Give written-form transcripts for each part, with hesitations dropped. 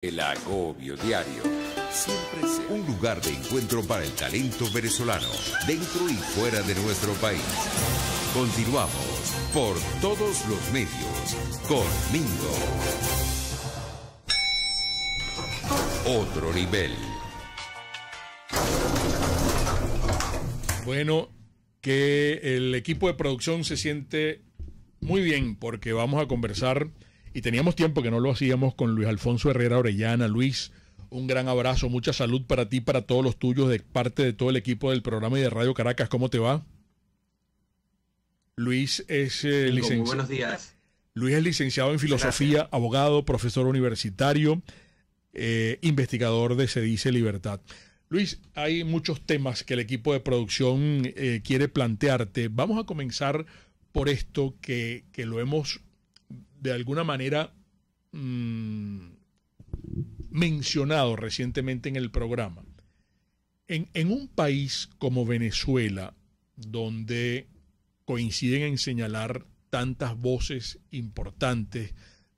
El Agobio Diario. Siempre será un lugar de encuentro para el talento venezolano, dentro y fuera de nuestro país. Continuamos por todos los medios con Mingo. Otro nivel. Bueno, que el equipo de producción se siente muy bien porque vamos a conversar, y teníamos tiempo que no lo hacíamos, con Luis Alfonso Herrera Orellana. Luis, un gran abrazo, mucha salud para ti, para todos los tuyos, de parte de todo el equipo del programa y de Radio Caracas. ¿Cómo te va? Luis es Muy buenos días. Luis es licenciado en filosofía, abogado, profesor universitario, investigador de Se Dice Libertad. Luis, hay muchos temas que el equipo de producción quiere plantearte. Vamos a comenzar por esto que lo hemos de alguna manera mencionado recientemente en el programa. En un país como Venezuela, donde coinciden en señalar tantas voces importantes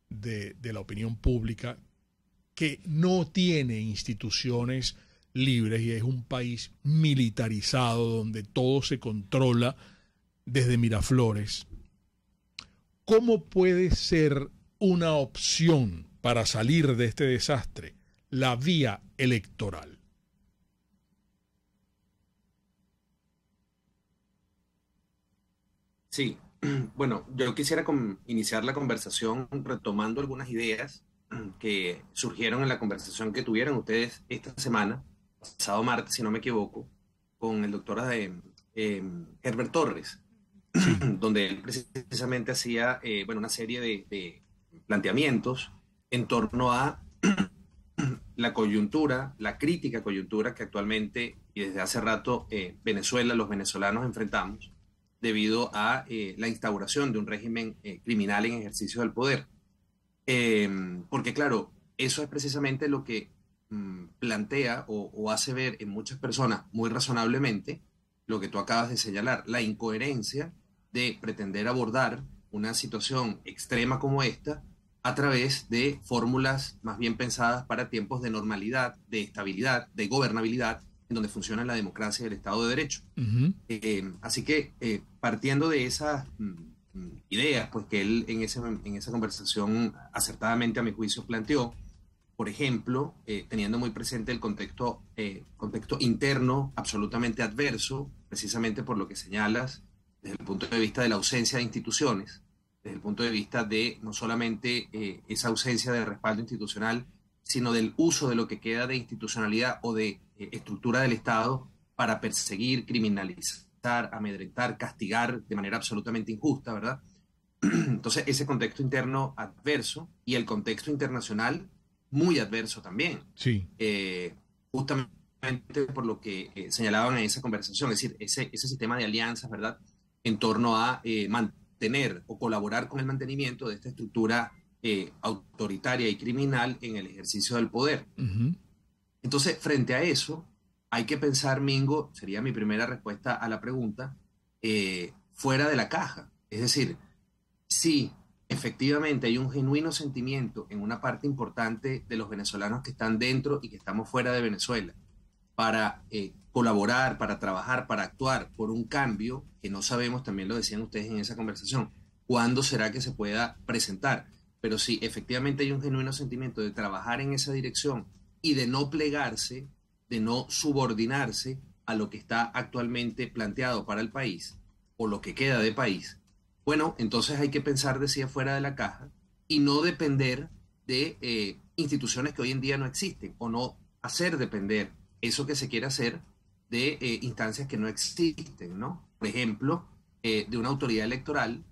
de la opinión pública, que no tiene instituciones libres y es un país militarizado donde todo se controla desde Miraflores, ¿cómo puede ser una opción para salir de este desastre la vía electoral? Sí, bueno, yo quisiera iniciar la conversación retomando algunas ideas que surgieron en la conversación que tuvieron ustedes esta semana, pasado martes, si no me equivoco, con el doctor Herbert Torres, donde él precisamente hacía una serie de planteamientos en torno a la coyuntura, la crítica coyuntura que actualmente y desde hace rato Venezuela, los venezolanos enfrentamos debido a la instauración de un régimen criminal en ejercicio del poder. Porque claro, eso es precisamente lo que plantea o hace ver en muchas personas muy razonablemente lo que tú acabas de señalar, la incoherencia de pretender abordar una situación extrema como esta a través de fórmulas más bien pensadas para tiempos de normalidad, de estabilidad, de gobernabilidad, en donde funciona la democracia y el Estado de Derecho. Así que partiendo de esas ideas, pues que él en esa conversación acertadamente a mi juicio planteó, por ejemplo, teniendo muy presente el contexto interno absolutamente adverso, precisamente por lo que señalas, desde el punto de vista de la ausencia de instituciones, desde el punto de vista de no solamente esa ausencia de respaldo institucional, sino del uso de lo que queda de institucionalidad o de estructura del Estado para perseguir, criminalizar, amedrentar, castigar de manera absolutamente injusta, ¿verdad? Entonces, ese contexto interno adverso y el contexto internacional muy adverso también. Sí. Justamente por lo que señalaban en esa conversación, es decir, ese sistema de alianzas, ¿verdad?, en torno a mantener o colaborar con el mantenimiento de esta estructura autoritaria y criminal en el ejercicio del poder. Entonces, frente a eso, hay que pensar, Mingo, sería mi primera respuesta a la pregunta, fuera de la caja. Es decir, si efectivamente hay un genuino sentimiento en una parte importante de los venezolanos que están dentro y que estamos fuera de Venezuela para colaborar, para trabajar, para actuar por un cambio que no sabemos, también lo decían ustedes en esa conversación, cuándo será que se pueda presentar. Pero si efectivamente hay un genuino sentimiento de trabajar en esa dirección y de no plegarse, de no subordinarse a lo que está actualmente planteado para el país o lo que queda de país, bueno, entonces hay que pensar, decía, fuera de la caja y no depender de instituciones que hoy en día no existen, o no hacer depender eso que se quiere hacer de instancias que no existen, ¿no? Por ejemplo, de una autoridad electoral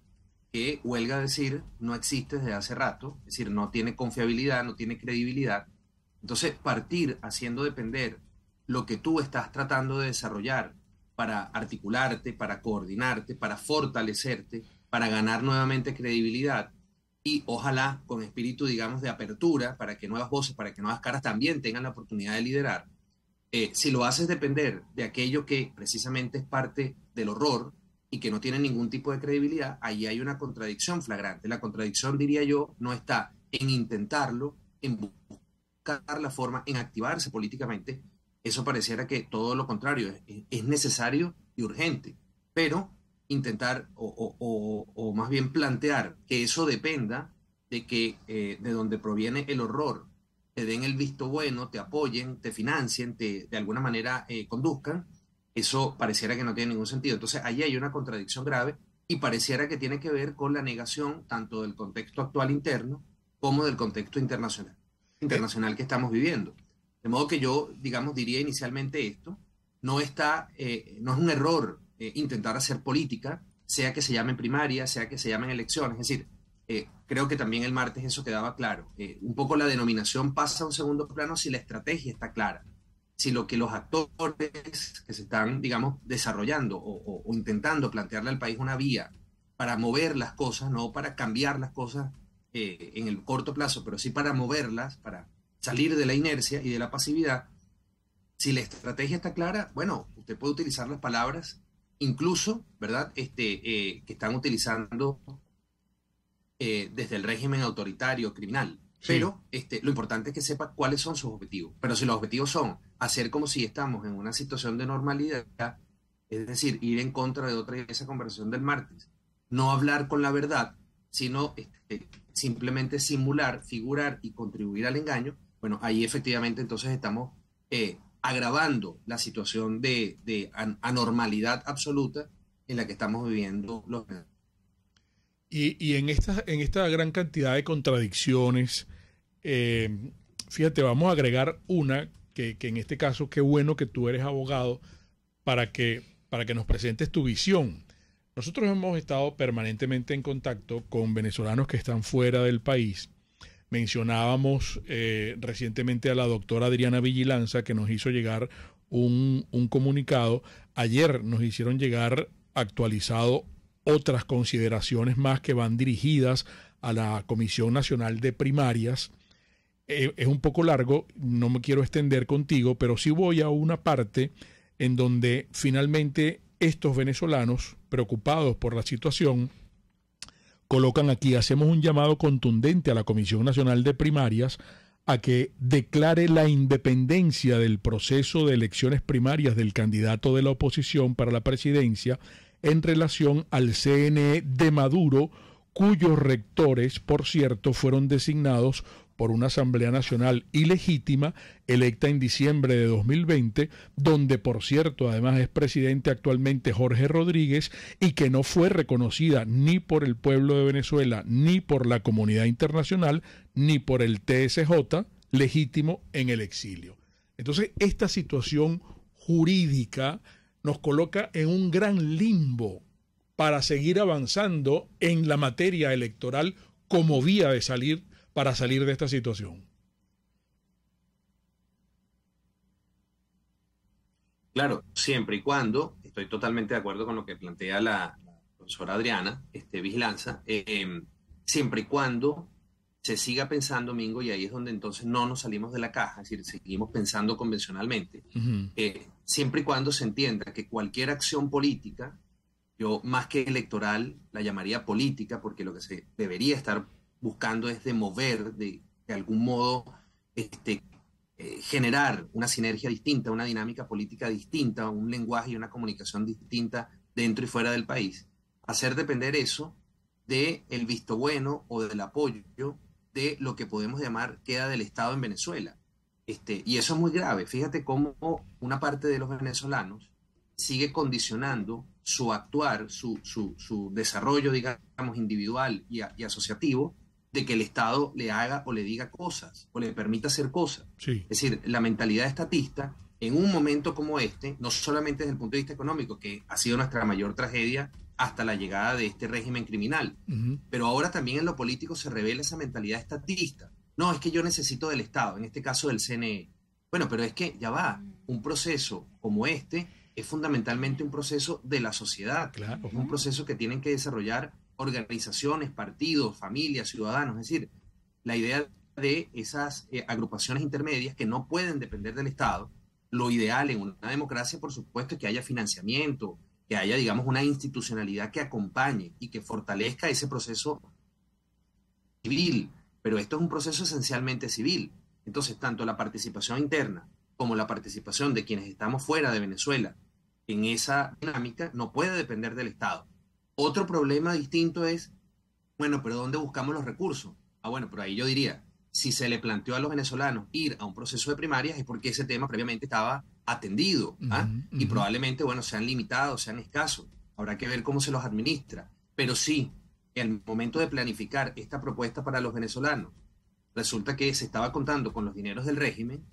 que, huelga decir, no existe desde hace rato, es decir, no tiene confiabilidad, no tiene credibilidad. Entonces, partir haciendo depender lo que tú estás tratando de desarrollar para articularte, para coordinarte, para fortalecerte, para ganar nuevamente credibilidad y ojalá con espíritu, digamos, de apertura para que nuevas voces, para que nuevas caras también tengan la oportunidad de liderar. Si lo haces depender de aquello que precisamente es parte del horror y que no tiene ningún tipo de credibilidad, ahí hay una contradicción flagrante. La contradicción, diría yo, no está en intentarlo, en buscar la forma en activarse políticamente, eso pareciera que todo lo contrario, es necesario y urgente. Pero intentar o más bien plantear que eso dependa de que de donde proviene el horror, te den el visto bueno, te apoyen, te financien, de alguna manera conduzcan, eso pareciera que no tiene ningún sentido. Entonces, ahí hay una contradicción grave y pareciera que tiene que ver con la negación tanto del contexto actual interno como del contexto internacional que estamos viviendo. De modo que yo, digamos, diría inicialmente esto, no es un error intentar hacer política, sea que se llamen primarias, sea que se llamen elecciones. Es decir, creo que también el martes eso quedaba claro. Un poco la denominación pasa a un segundo plano si la estrategia está clara, si lo que los actores que se están, digamos, desarrollando o intentando plantearle al país una vía para mover las cosas, no para cambiar las cosas en el corto plazo, pero sí para moverlas, para salir de la inercia y de la pasividad. Si la estrategia está clara, bueno, usted puede utilizar las palabras, incluso, ¿verdad?, que están utilizando desde el régimen autoritario criminal. Sí. Pero lo importante es que sepa cuáles son sus objetivos. Pero si los objetivos son hacer como si estamos en una situación de normalidad, es decir, ir en contra de esa conversación del martes, no hablar con la verdad, sino simplemente simular, figurar y contribuir al engaño, bueno, ahí efectivamente entonces estamos agravando la situación de anormalidad absoluta en la que estamos viviendo los. Y en esta gran cantidad de contradicciones, fíjate, vamos a agregar una que en este caso, qué bueno que tú eres abogado para que nos presentes tu visión. Nosotros hemos estado permanentemente en contacto con venezolanos que están fuera del país. Mencionábamos recientemente a la doctora Adriana Vigilanza, que nos hizo llegar un comunicado. Ayer nos hicieron llegar actualizado otras consideraciones más que van dirigidas a la Comisión Nacional de Primarias. Es un poco largo, no me quiero extender contigo, pero sí voy a una parte en donde finalmente estos venezolanos, preocupados por la situación, colocan aquí: hacemos un llamado contundente a la Comisión Nacional de Primarias a que declare la independencia del proceso de elecciones primarias del candidato de la oposición para la presidencia en relación al CNE de Maduro, cuyos rectores, por cierto, fueron designados por una Asamblea Nacional ilegítima electa en diciembre de 2020, donde, por cierto, además es presidente actualmente Jorge Rodríguez, y que no fue reconocida ni por el pueblo de Venezuela, ni por la comunidad internacional, ni por el TSJ, legítimo en el exilio. Entonces, esta situación jurídica nos coloca en un gran limbo para seguir avanzando en la materia electoral como vía de salir de esta situación. Claro, siempre y cuando, estoy totalmente de acuerdo con lo que plantea la profesora Adriana Vigilanza, siempre y cuando se siga pensando, Mingo, y ahí es donde entonces no nos salimos de la caja, es decir, seguimos pensando convencionalmente, siempre y cuando se entienda que cualquier acción política, yo más que electoral la llamaría política, porque lo que se debería estar buscando es de mover, de algún modo generar una sinergia distinta, una dinámica política distinta, un lenguaje y una comunicación distinta dentro y fuera del país. Hacer depender eso del visto bueno o del apoyo de lo que podemos llamar queda del Estado en Venezuela. Y eso es muy grave. Fíjate cómo una parte de los venezolanos sigue condicionando su actuar, su desarrollo, digamos, individual y asociativo, de que el Estado le haga o le diga cosas, o le permita hacer cosas. Sí. Es decir, la mentalidad estatista, en un momento como este, no solamente desde el punto de vista económico, que ha sido nuestra mayor tragedia hasta la llegada de este régimen criminal, pero ahora también en lo político se revela esa mentalidad estatista. No, es que yo necesito del Estado, en este caso del CNE. Bueno, pero es que ya va, un proceso como este es fundamentalmente un proceso de la sociedad, claro. Es un proceso que tienen que desarrollar organizaciones, partidos, familias, ciudadanos. Es decir, la idea de esas agrupaciones intermedias que no pueden depender del Estado, lo ideal en una democracia, por supuesto, es que haya financiamiento, que haya, digamos, una institucionalidad que acompañe y que fortalezca ese proceso civil, pero esto es un proceso esencialmente civil. Entonces, tanto la participación interna como la participación de quienes estamos fuera de Venezuela en esa dinámica no puede depender del Estado. Otro problema distinto es, bueno, pero ¿dónde buscamos los recursos? Bueno, pero ahí yo diría, si se le planteó a los venezolanos ir a un proceso de primarias es porque ese tema previamente estaba atendido, y probablemente, bueno, sean limitados, sean escasos. Habrá que ver cómo se los administra. Pero sí, en el momento de planificar esta propuesta para los venezolanos, resulta que se estaba contando con los dineros del régimen,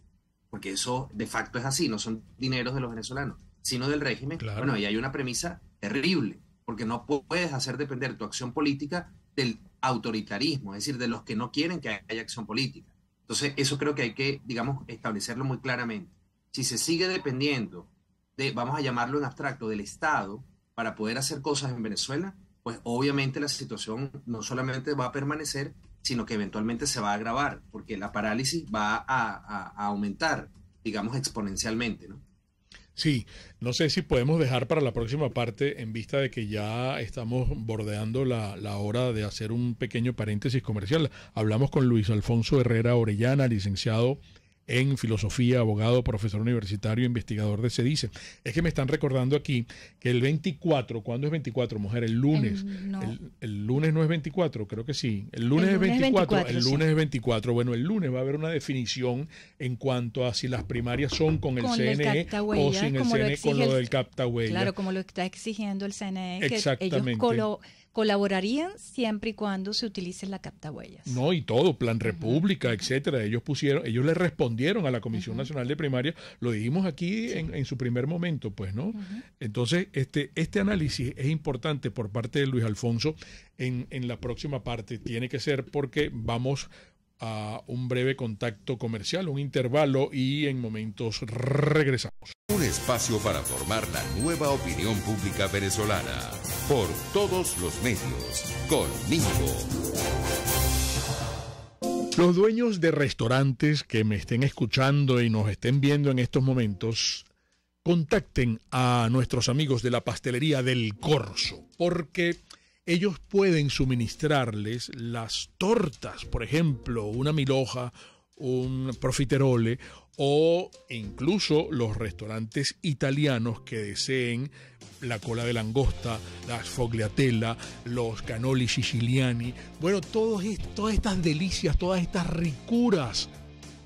porque eso de facto es así, no son dineros de los venezolanos, sino del régimen. Claro. Bueno, ahí hay una premisa terrible, porque no puedes hacer depender tu acción política del autoritarismo, es decir, de los que no quieren que haya acción política. Entonces, eso creo que hay que, digamos, establecerlo muy claramente. Si se sigue dependiendo de, vamos a llamarlo en abstracto, del Estado para poder hacer cosas en Venezuela, pues obviamente la situación no solamente va a permanecer, sino que eventualmente se va a agravar, porque la parálisis va a aumentar, digamos, exponencialmente, ¿no? Sí, no sé si podemos dejar para la próxima parte, en vista de que ya estamos bordeando la hora de hacer un pequeño paréntesis comercial. Hablamos con Luis Alfonso Herrera Orellana, licenciado en filosofía, abogado, profesor universitario, investigador de CEDICE. Es que me están recordando aquí que el 24, ¿cuándo es 24, mujer? El lunes. No. El lunes no es 24, creo que sí. El lunes es 24. El lunes es 24. Bueno, el lunes va a haber una definición en cuanto a si las primarias son con el CNE o sin el CNE, con lo del captahuella. Claro, como lo está exigiendo el CNE, exactamente, que ellos colaborarían siempre y cuando se utilice la captahuellas. No, y todo, Plan República, etcétera. Ellos le respondieron a la Comisión Nacional de Primaria, lo dijimos aquí en su primer momento, pues, ¿no? Entonces, este análisis es importante por parte de Luis Alfonso en la próxima parte. Tiene que ser porque vamos a un breve contacto comercial, un intervalo, y en momentos regresamos. Un espacio para formar la nueva opinión pública venezolana por todos los medios con Mingo. Los dueños de restaurantes que me estén escuchando y nos estén viendo en estos momentos, contacten a nuestros amigos de la pastelería del Corso, porque ellos pueden suministrarles las tortas, por ejemplo, una milhoja, un profiterole, o incluso los restaurantes italianos que deseen la cola de langosta, la sfogliatella, los cannoli siciliani. Bueno, todas estas delicias, todas estas ricuras.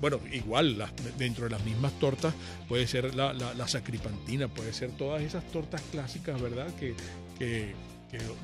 Bueno, igual dentro de las mismas tortas puede ser la sacripantina, puede ser todas esas tortas clásicas, ¿verdad? Que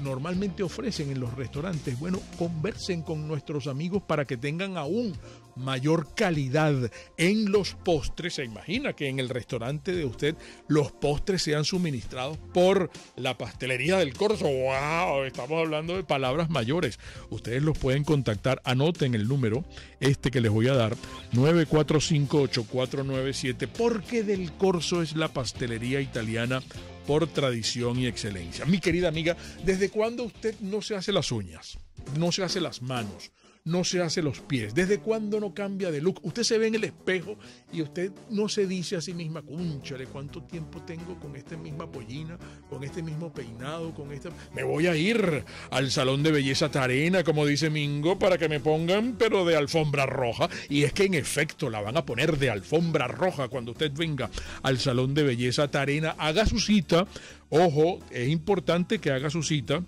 normalmente ofrecen en los restaurantes. Bueno, conversen con nuestros amigos para que tengan aún mayor calidad en los postres. Se imagina que en el restaurante de usted los postres sean suministrados por la pastelería del Corso. ¡Wow! Estamos hablando de palabras mayores. Ustedes los pueden contactar. Anoten el número que les voy a dar, 945-8497, porque del Corso es la pastelería italiana por tradición y excelencia. Mi querida amiga, ¿desde cuándo usted no se hace las uñas? No se hace las manos, no se hace los pies. ¿Desde cuándo no cambia de look? Usted se ve en el espejo y usted no se dice a sí misma, cúnchale, ¿cuánto tiempo tengo con esta misma pollina, con este mismo peinado, con esta? Me voy a ir al salón de belleza Tarena, como dice Mingo, para que me pongan, pero de alfombra roja. Y es que en efecto la van a poner de alfombra roja cuando usted venga al salón de belleza Tarena. Haga su cita. Ojo, es importante que haga su cita,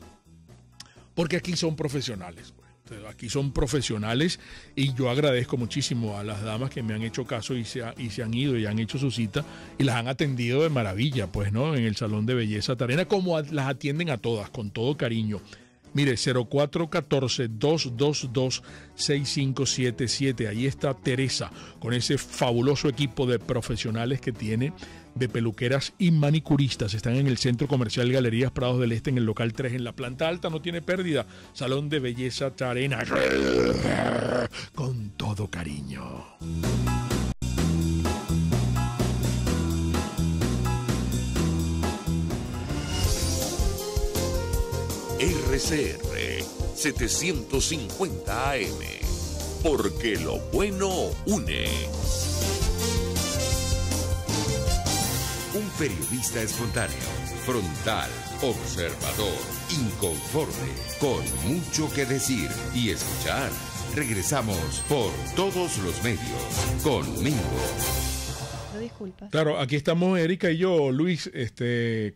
porque aquí son profesionales. Aquí son profesionales, y yo agradezco muchísimo a las damas que me han hecho caso y se han ido y han hecho su cita y las han atendido de maravilla, pues, ¿no? En el salón de belleza Tarena, como las atienden a todas, con todo cariño. Mire, 0414-222-6577. Ahí está Teresa, con ese fabuloso equipo de profesionales que tiene, de peluqueras y manicuristas. Están en el Centro Comercial Galerías Prados del Este, en el local 3, en la planta alta. No tiene pérdida. Salón de belleza Tarena, con todo cariño. RCR 750 AM, porque lo bueno une. Un periodista espontáneo, frontal, observador, inconforme, con mucho que decir y escuchar. Regresamos por Todos los Medios con Mingo. Disculpas. Claro, aquí estamos Erika y yo, Luis,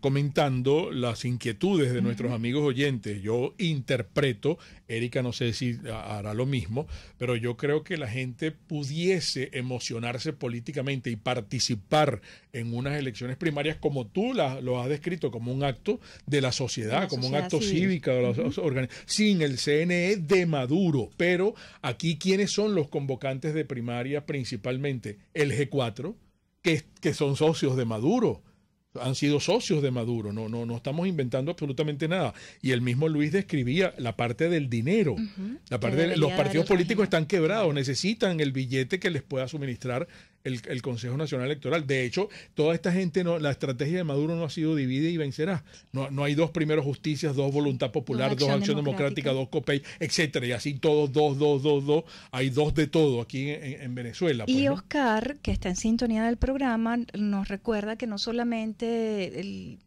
comentando las inquietudes de nuestros amigos oyentes. Yo interpreto, Erika no sé si hará lo mismo, pero yo creo que la gente pudiese emocionarse políticamente y participar en unas elecciones primarias como tú lo has descrito, como un acto de la sociedad, como un acto cívico, sin el CNE de Maduro. Pero aquí, ¿quiénes son los convocantes de primaria principalmente? El G4, que son socios de Maduro, han sido socios de Maduro, no estamos inventando absolutamente nada. Y el mismo Luis describía la parte del dinero, la parte de los partidos políticos están quebrados, necesitan el billete que les pueda suministrar el Consejo Nacional Electoral. De hecho, toda esta gente, la estrategia de Maduro no ha sido divide y vencerá. No hay dos primero justicias, dos voluntad popular, dos acción democrática, dos COPEI, etcétera. Y así todos, dos. Hay dos de todo aquí en Venezuela. Y pues, Oscar, que está en sintonía del programa, nos recuerda que no solamente el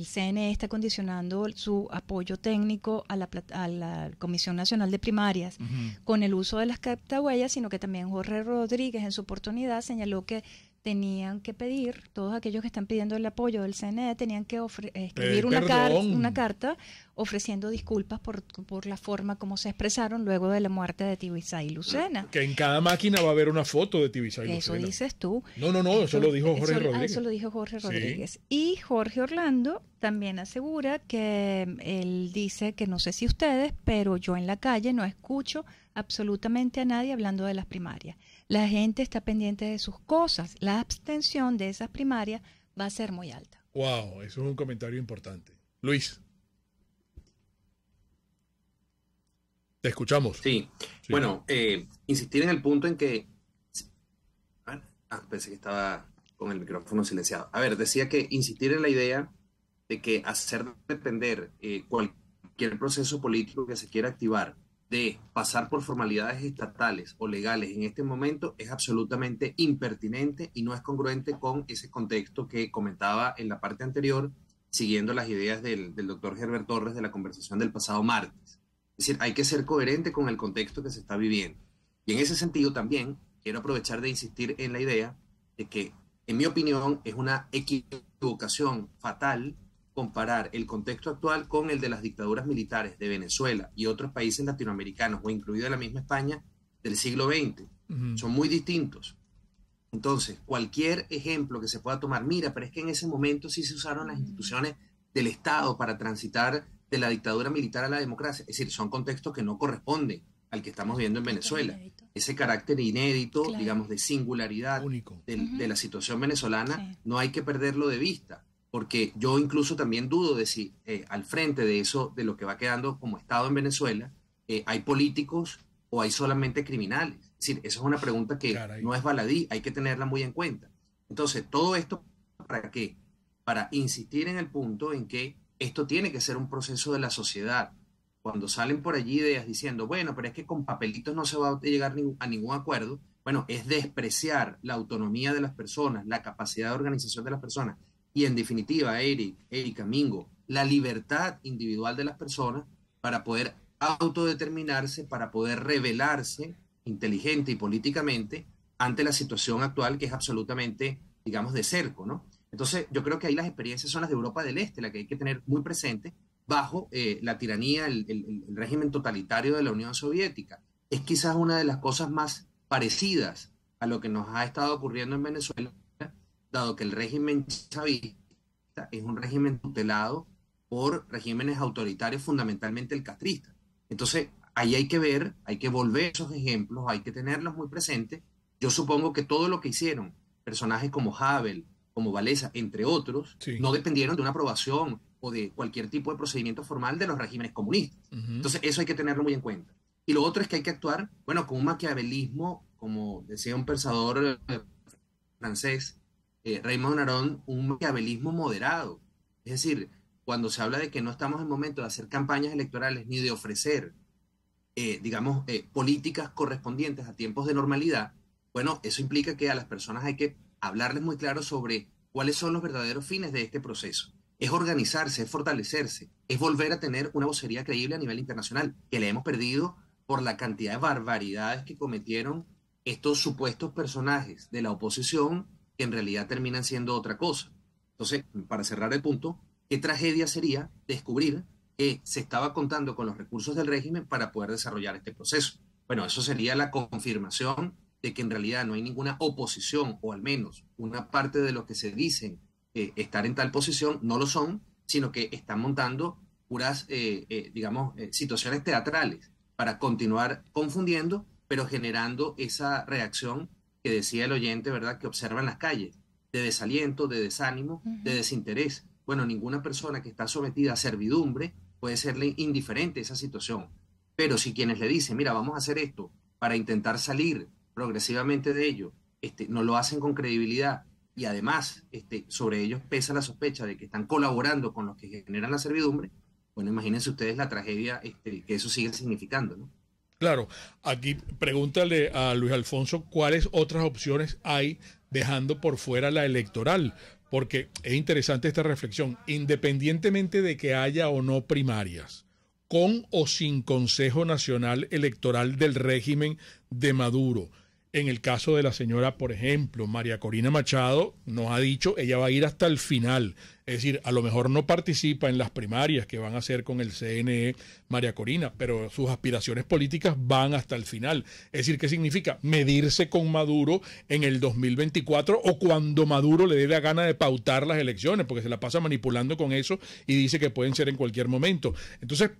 CNE está condicionando su apoyo técnico a la Comisión Nacional de Primarias con el uso de las captahuellas, sino que también Jorge Rodríguez en su oportunidad señaló que tenían que pedir, todos aquellos que están pidiendo el apoyo del CNE, tenían que escribir una carta ofreciendo disculpas por la forma como se expresaron luego de la muerte de Tibisay Lucena. Que en cada máquina va a haber una foto de Tibisay Lucena. Eso dices tú. No, eso lo dijo Jorge Rodríguez. Eso lo dijo Jorge Rodríguez. Sí. Y Jorge Orlando también asegura que él dice que no sé si ustedes, pero yo en la calle no escucho absolutamente a nadie hablando de las primarias. La gente está pendiente de sus cosas. La abstención de esas primarias va a ser muy alta. Wow, eso es un comentario importante. Luis. Te escuchamos. Sí. Bueno, insistir en el punto en que... pensé que estaba con el micrófono silenciado. A ver, decía que insistir en la idea de que hacer depender cualquier proceso político que se quiera activar de pasar por formalidades estatales o legales en este momento es absolutamente impertinente y no es congruente con ese contexto que comentaba en la parte anterior, siguiendo las ideas del doctor Herbert Torres de la conversación del pasado martes. Es decir, hay que ser coherente con el contexto que se está viviendo. Y en ese sentido también quiero aprovechar de insistir en la idea de que, en mi opinión, es una equivocación fatal comparar el contexto actual con el de las dictaduras militares de Venezuela y otros países latinoamericanos, o incluida la misma España, del siglo XX. Son muy distintos. Entonces, cualquier ejemplo que se pueda tomar, mira, pero es que en ese momento sí se usaron las instituciones del Estado para transitar de la dictadura militar a la democracia. Es decir, son contextos que no corresponden al que estamos viendo en Venezuela. Ese carácter inédito, digamos, de singularidad de la situación venezolana, no hay que perderlo de vista. Porque yo incluso también dudo de si al frente de eso, de lo que va quedando como Estado en Venezuela, hay políticos o hay solamente criminales. Es decir, esa es una pregunta que no es baladí, hay que tenerla muy en cuenta. Entonces, todo esto, ¿para qué? Para insistir en el punto en que esto tiene que ser un proceso de la sociedad. Cuando salen por allí ideas diciendo, bueno, pero es que con papelitos no se va a llegar a ningún acuerdo, bueno, es despreciar la autonomía de las personas, la capacidad de organización de las personas, y en definitiva, Erika, Mingo, la libertad individual de las personas para poder autodeterminarse, para poder rebelarse inteligente y políticamente ante la situación actual que es absolutamente, digamos, de cerco, ¿no? Entonces, yo creo que ahí las experiencias son las de Europa del Este, la que hay que tener muy presente bajo la tiranía, el régimen totalitario de la Unión Soviética. Es quizás una de las cosas más parecidas a lo que nos ha estado ocurriendo en Venezuela, dado que el régimen chavista es un régimen tutelado por regímenes autoritarios, fundamentalmente el castrista. Entonces, ahí hay que ver, hay que volver esos ejemplos, hay que tenerlos muy presentes. Yo supongo que todo lo que hicieron personajes como Havel, como Wałęsa, entre otros, no dependieron de una aprobación o de cualquier tipo de procedimiento formal de los regímenes comunistas. Entonces, eso hay que tenerlo muy en cuenta. Y lo otro es que hay que actuar, bueno, con un maquiavelismo, como decía un pensador francés, Raymond Aron, un maquiavelismo moderado. Es decir, cuando se habla de que no estamos en momento de hacer campañas electorales ni de ofrecer, digamos, políticas correspondientes a tiempos de normalidad, bueno, eso implica que a las personas hay que hablarles muy claro sobre cuáles son los verdaderos fines de este proceso. Es organizarse, es fortalecerse, es volver a tener una vocería creíble a nivel internacional, que le hemos perdido por la cantidad de barbaridades que cometieron estos supuestos personajes de la oposición que en realidad terminan siendo otra cosa. Entonces, para cerrar el punto, ¿qué tragedia sería descubrir que se estaba contando con los recursos del régimen para poder desarrollar este proceso? Bueno, eso sería la confirmación de que en realidad no hay ninguna oposición, o al menos una parte de los que se dicen estar en tal posición no lo son, sino que están montando puras, situaciones teatrales para continuar confundiendo, pero generando esa reacción que decía el oyente, ¿verdad?, que observa en las calles, de desaliento, de desánimo, de desinterés. Bueno, ninguna persona que está sometida a servidumbre puede serle indiferente a esa situación. Pero si quienes le dicen, mira, vamos a hacer esto para intentar salir progresivamente de ello, no lo hacen con credibilidad, y además sobre ellos pesa la sospecha de que están colaborando con los que generan la servidumbre, bueno, imagínense ustedes la tragedia que eso sigue significando, ¿no? Claro, aquí pregúntale a Luis Alfonso cuáles otras opciones hay dejando por fuera la electoral, porque es interesante esta reflexión, independientemente de que haya o no primarias, con o sin Consejo Nacional Electoral del régimen de Maduro. En el caso de la señora, por ejemplo, María Corina Machado, nos ha dicho, ella va a ir hasta el final. Es decir, a lo mejor no participa en las primarias que van a hacer con el CNE María Corina, pero sus aspiraciones políticas van hasta el final. Es decir, ¿qué significa? Medirse con Maduro en el 2024 o cuando Maduro le dé la gana de pautar las elecciones, porque se la pasa manipulando con eso y dice que pueden ser en cualquier momento. Entonces,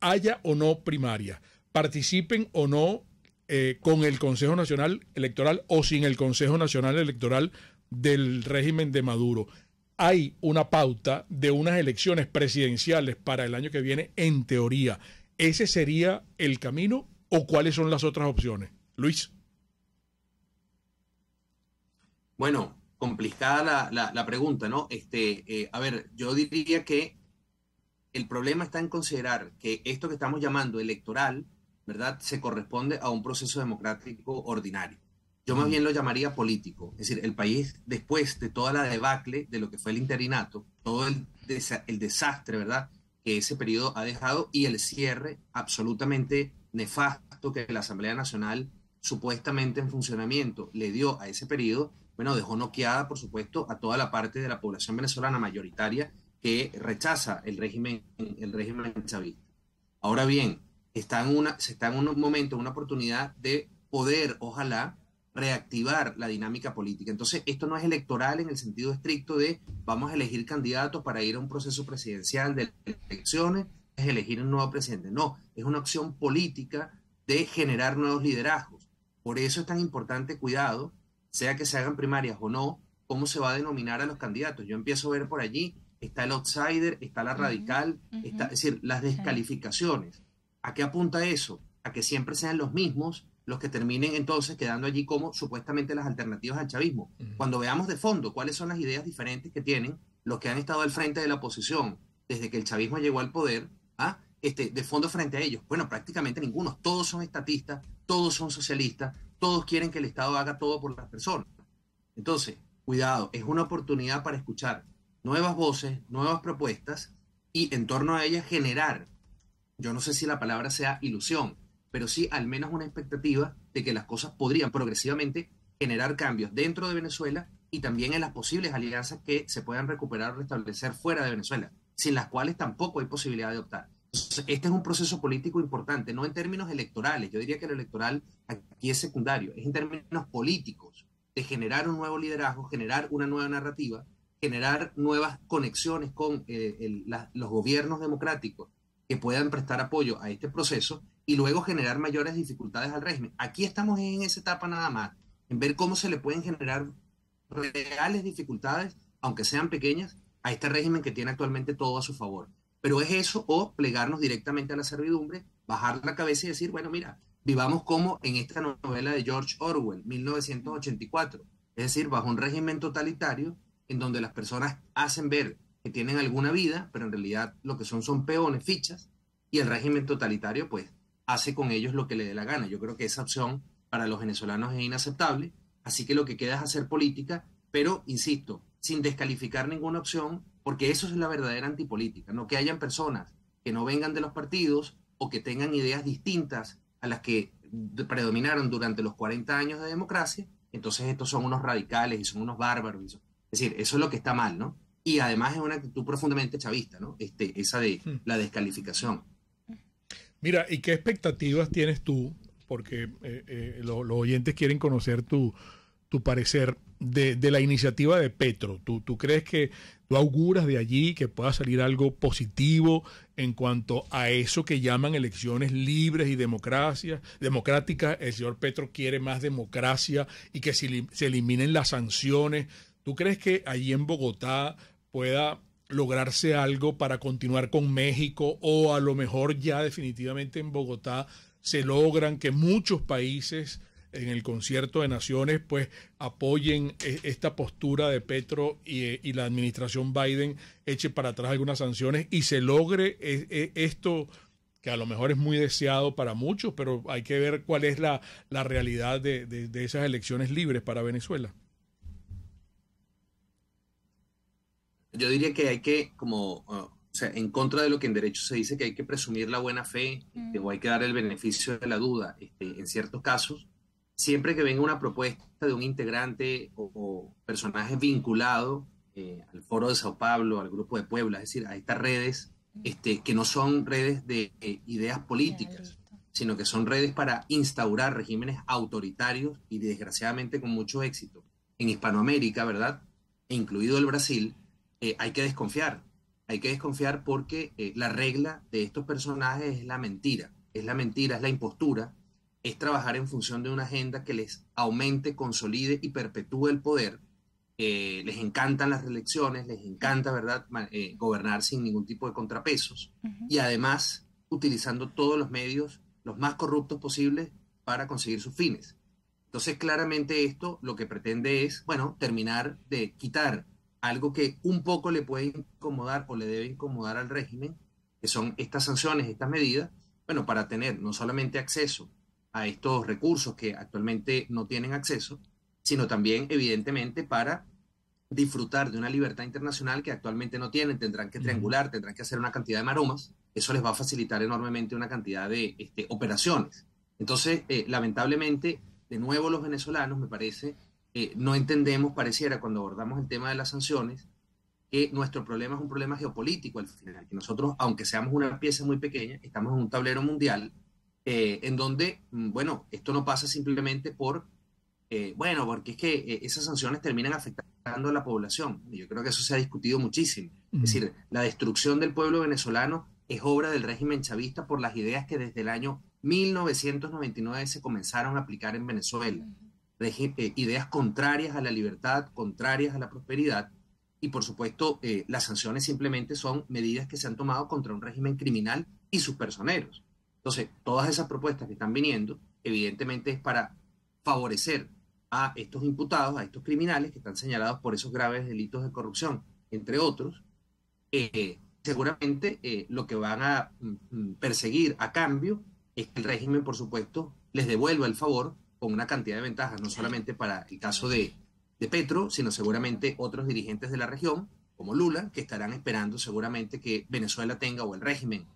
haya o no primarias, participen o no con el Consejo Nacional Electoral o sin el Consejo Nacional Electoral del régimen de Maduro. Hay una pauta de unas elecciones presidenciales para el año que viene, en teoría. ¿Ese sería el camino o cuáles son las otras opciones? Luis. Bueno, complicada la pregunta, ¿no? A ver, yo diría que el problema está en considerar que esto que estamos llamando electoral, ¿verdad?, se corresponde a un proceso democrático ordinario. Yo más bien lo llamaría político. Es decir, el país, después de toda la debacle de lo que fue el interinato, todo el desastre, ¿verdad?, que ese periodo ha dejado, y el cierre absolutamente nefasto que la Asamblea Nacional, supuestamente en funcionamiento, le dio a ese periodo, bueno, dejó noqueada, por supuesto, a toda la parte de la población venezolana mayoritaria que rechaza el régimen chavista. Ahora bien, se está en un momento, una oportunidad de poder, ojalá, reactivar la dinámica política. Entonces, esto no es electoral en el sentido estricto de vamos a elegir candidatos para ir a un proceso presidencial de elecciones, es elegir un nuevo presidente. No, es una opción política de generar nuevos liderazgos. Por eso es tan importante, cuidado, sea que se hagan primarias o no, cómo se va a denominar a los candidatos. Yo empiezo a ver por allí, está el outsider, está la radical, es decir, las descalificaciones. ¿A qué apunta eso? A que siempre sean los mismos los que terminen entonces quedando allí como supuestamente las alternativas al chavismo. Cuando veamos de fondo cuáles son las ideas diferentes que tienen los que han estado al frente de la oposición desde que el chavismo llegó al poder, de fondo frente a ellos, bueno, prácticamente ninguno. Todos son estatistas, todos son socialistas, todos quieren que el Estado haga todo por las personas. Entonces, cuidado, es una oportunidad para escuchar nuevas voces, nuevas propuestas y en torno a ellas generar, yo no sé si la palabra sea ilusión, pero sí al menos una expectativa de que las cosas podrían progresivamente generar cambios dentro de Venezuela y también en las posibles alianzas que se puedan recuperar o restablecer fuera de Venezuela, sin las cuales tampoco hay posibilidad de optar. Entonces, este es un proceso político importante, no en términos electorales. Yo diría que lo electoral aquí es secundario, es en términos políticos, de generar un nuevo liderazgo, generar una nueva narrativa, generar nuevas conexiones con los gobiernos democráticos que puedan prestar apoyo a este proceso y luego generar mayores dificultades al régimen. Aquí estamos en esa etapa nada más, en ver cómo se le pueden generar reales dificultades, aunque sean pequeñas, a este régimen que tiene actualmente todo a su favor. Pero es eso o plegarnos directamente a la servidumbre, bajar la cabeza y decir, bueno, mira, vivamos como en esta novela de George Orwell, 1984, es decir, bajo un régimen totalitario en donde las personas hacen ver que tienen alguna vida, pero en realidad lo que son peones, fichas, y el régimen totalitario pues hace con ellos lo que le dé la gana. Yo creo que esa opción para los venezolanos es inaceptable, así que lo que queda es hacer política, pero, insisto, sin descalificar ninguna opción, porque eso es la verdadera antipolítica, no que hayan personas que no vengan de los partidos o que tengan ideas distintas a las que predominaron durante los 40 años de democracia, entonces estos son unos radicales y son unos bárbaros. Es decir, eso es lo que está mal, ¿no? Y además es una actitud profundamente chavista, ¿no? Esa de la descalificación. Mira, ¿y qué expectativas tienes tú? Porque los oyentes quieren conocer tu parecer de la iniciativa de Petro. ¿Tú crees que tú auguras de allí que pueda salir algo positivo en cuanto a eso que llaman elecciones libres y democráticas? El señor Petro quiere más democracia y que se eliminen las sanciones. ¿Tú crees que allí en Bogotá pueda lograrse algo para continuar con México, o a lo mejor ya definitivamente en Bogotá se logran que muchos países en el concierto de naciones pues apoyen esta postura de Petro y la administración Biden eche para atrás algunas sanciones y se logre esto que a lo mejor es muy deseado para muchos, pero hay que ver cuál es la realidad de esas elecciones libres para Venezuela? Yo diría que hay que, o sea, en contra de lo que en derecho se dice, que hay que presumir la buena fe, o hay que dar el beneficio de la duda, en ciertos casos, siempre que venga una propuesta de un integrante o personaje vinculado al Foro de Sao Paulo, al Grupo de Puebla, es decir, a estas redes, que no son redes de ideas políticas, sino que son redes para instaurar regímenes autoritarios y desgraciadamente con mucho éxito en Hispanoamérica, ¿verdad? E incluido el Brasil. Hay que desconfiar porque la regla de estos personajes es la mentira, es la impostura, es trabajar en función de una agenda que les aumente, consolide y perpetúe el poder. Les encantan las reelecciones, les encanta, ¿verdad?, gobernar sin ningún tipo de contrapesos, y además utilizando todos los medios, los más corruptos posibles, para conseguir sus fines. Entonces, claramente esto lo que pretende es, bueno, terminar de quitar algo que un poco le puede incomodar o le debe incomodar al régimen, que son estas sanciones, estas medidas, bueno, para tener no solamente acceso a estos recursos que actualmente no tienen acceso, sino también, evidentemente, para disfrutar de una libertad internacional que actualmente no tienen. Tendrán que triangular, tendrán que hacer una cantidad de maromas. Eso les va a facilitar enormemente una cantidad de operaciones. Entonces, lamentablemente, de nuevo los venezolanos, me parece, no entendemos, pareciera, cuando abordamos el tema de las sanciones, que nuestro problema es un problema geopolítico al final, que nosotros, aunque seamos una pieza muy pequeña, estamos en un tablero mundial en donde, bueno, esto no pasa simplemente porque es que esas sanciones terminan afectando a la población. Yo creo que eso se ha discutido muchísimo. Es decir, la destrucción del pueblo venezolano es obra del régimen chavista por las ideas que desde el año 1999 se comenzaron a aplicar en Venezuela. Ideas contrarias a la libertad, contrarias a la prosperidad, y por supuesto las sanciones simplemente son medidas que se han tomado contra un régimen criminal y sus personeros. Entonces, todas esas propuestas que están viniendo, evidentemente es para favorecer a estos imputados, a estos criminales que están señalados por esos graves delitos de corrupción, entre otros. Seguramente lo que van a perseguir a cambio es que el régimen, por supuesto, les devuelva el favor con una cantidad de ventajas, no solamente para el caso de Petro, sino seguramente otros dirigentes de la región, como Lula, que estarán esperando seguramente que Venezuela tenga, o el régimen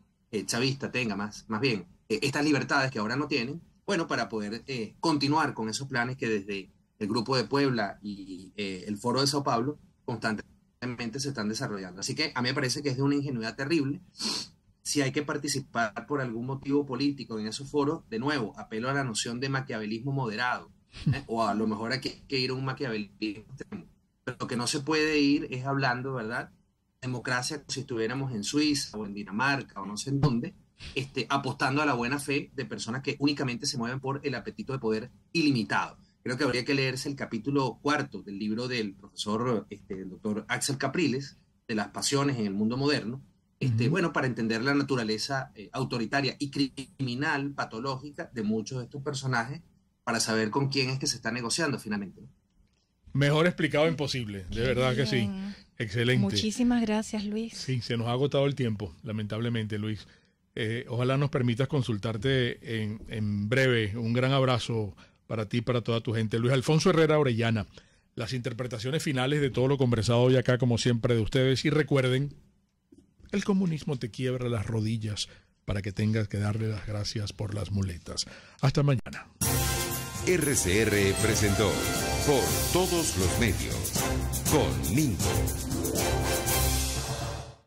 chavista tenga más bien, estas libertades que ahora no tienen, bueno, para poder continuar con esos planes que desde el Grupo de Puebla y el Foro de Sao Paulo constantemente se están desarrollando. Así que a mí me parece que es de una ingenuidad terrible. Si hay que participar por algún motivo político en esos foros, de nuevo, apelo a la noción de maquiavelismo moderado, o a lo mejor hay que ir a un maquiavelismo extremo. Pero lo que no se puede ir es hablando, ¿verdad?, democracia como si estuviéramos en Suiza o en Dinamarca o no sé en dónde, apostando a la buena fe de personas que únicamente se mueven por el apetito de poder ilimitado. Creo que habría que leerse el capítulo 4 del libro del profesor, el doctor Axel Capriles, de las pasiones en el mundo moderno, bueno, para entender la naturaleza autoritaria y criminal, patológica de muchos de estos personajes, para saber con quién es que se está negociando finalmente. Mejor explicado imposible, de verdad que sí. Excelente. Muchísimas gracias, Luis. Sí, se nos ha agotado el tiempo, lamentablemente, Luis. Ojalá nos permitas consultarte en breve. Un gran abrazo para ti y para toda tu gente. Luis Alfonso Herrera Orellana, las interpretaciones finales de todo lo conversado hoy acá, como siempre, de ustedes. Y recuerden, el comunismo te quiebra las rodillas, para que tengas que darle las gracias por las muletas. Hasta mañana. RCR presentó Por Todos los Medios con Mingo.